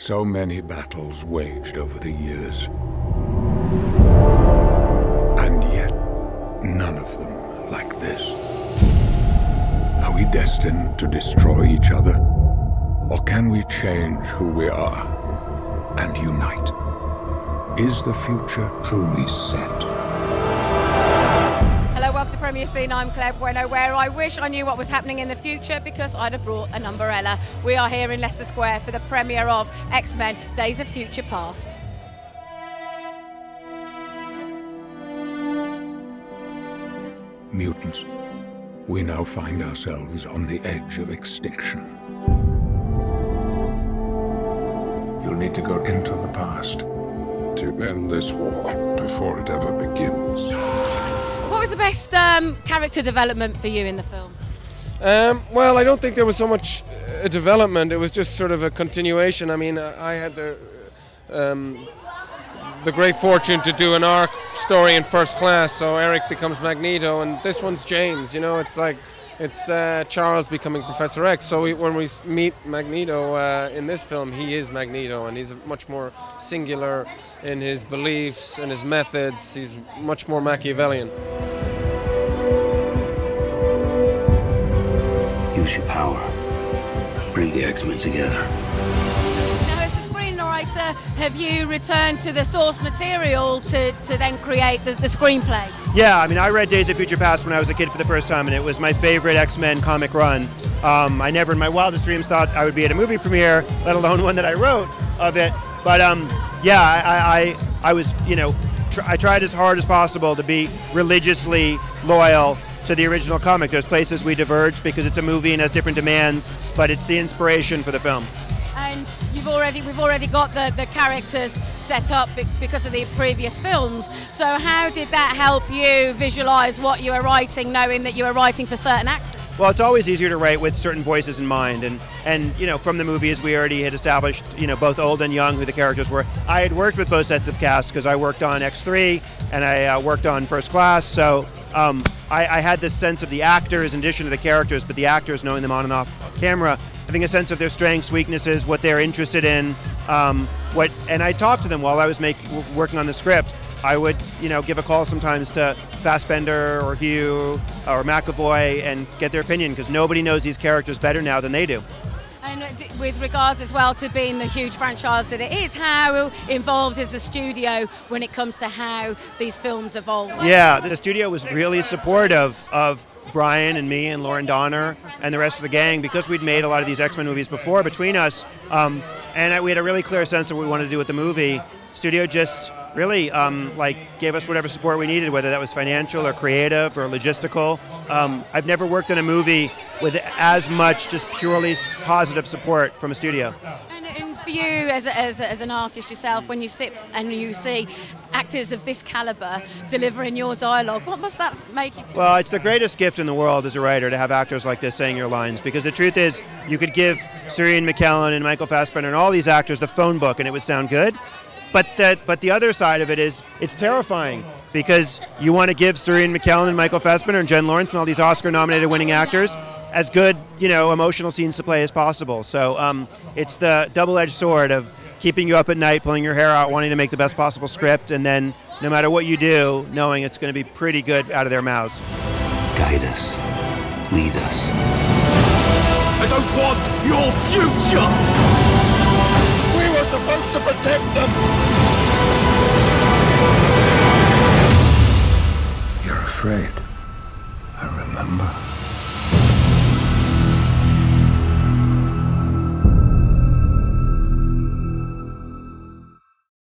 So many battles waged over the years. And yet, none of them like this. Are we destined to destroy each other? Or can we change who we are and unite? Is the future truly set? Hello, welcome to Premier Scene. I'm Bueno, where I wish I knew what was happening in the future because I'd have brought an umbrella. We are here in Leicester Square for the premiere of X-Men Days of Future Past. Mutants, we now find ourselves on the edge of extinction. You'll need to go into the past to end this war before it ever begins. What was the best character development for you in the film? Well, I don't think there was so much a development. It was just sort of a continuation. I mean, I had the great fortune to do an arc story in First Class, so Eric becomes Magneto, and this one's James. You know, it's Charles becoming Professor X. So when we meet Magneto in this film, he is Magneto, and he's much more singular in his beliefs and his methods. He's much more Machiavellian. Use your power. Bring the X-Men together. Now, as the screenwriter, have you returned to the source material to then create the screenplay? Yeah, I mean, I read Days of Future Past when I was a kid for the first time, and it was my favorite X-Men comic run. I never in my wildest dreams thought I would be at a movie premiere, let alone one that I wrote of it. But yeah, I was, you know, I tried as hard as possible to be religiously loyal to the original comic. There's places we diverge because it's a movie and has different demands, but it's the inspiration for the film. And we've already got the characters set up because of the previous films. So how did that help you visualize what you were writing, knowing that you were writing for certain actors? Well, it's always easier to write with certain voices in mind, and you know, from the movies we already had established, you know, both old and young who the characters were. I had worked with both sets of casts because I worked on X3 and I worked on First Class, so I had this sense of the actors in addition to the characters, but the actors, knowing them on and off camera, having a sense of their strengths, weaknesses, what they're interested in, and I talked to them while I was working on the script. I would, you know, give a call sometimes to Fassbender or Hugh or McAvoy and get their opinion, because nobody knows these characters better now than they do. And with regards as well to being the huge franchise that it is, how involved is the studio when it comes to how these films evolve? Yeah, the studio was really supportive of Brian and me and Lauren Donner and the rest of the gang, because we'd made a lot of these X-Men movies before between us, and we had a really clear sense of what we wanted to do with the movie. Studio just really gave us whatever support we needed, whether that was financial or creative or logistical. I've never worked in a movie with as much just purely positive support from a studio. And for you as an artist yourself, when you sit and you see actors of this caliber delivering your dialogue, what must that make you feel? Well, it's the greatest gift in the world as a writer to have actors like this saying your lines, because the truth is you could give Ian McKellen and Michael Fassbender and all these actors the phone book and it would sound good. But the other side of it is it's terrifying, because you want to give Ian McKellen and Michael Fassbender and Jen Lawrence and all these Oscar-nominated winning actors as good, you know, emotional scenes to play as possible. So it's the double-edged sword of keeping you up at night, pulling your hair out, wanting to make the best possible script, and then no matter what you do, knowing it's going to be pretty good out of their mouths. Guide us. Lead us. I don't want your future! We were supposed to protect them! You're afraid. I remember.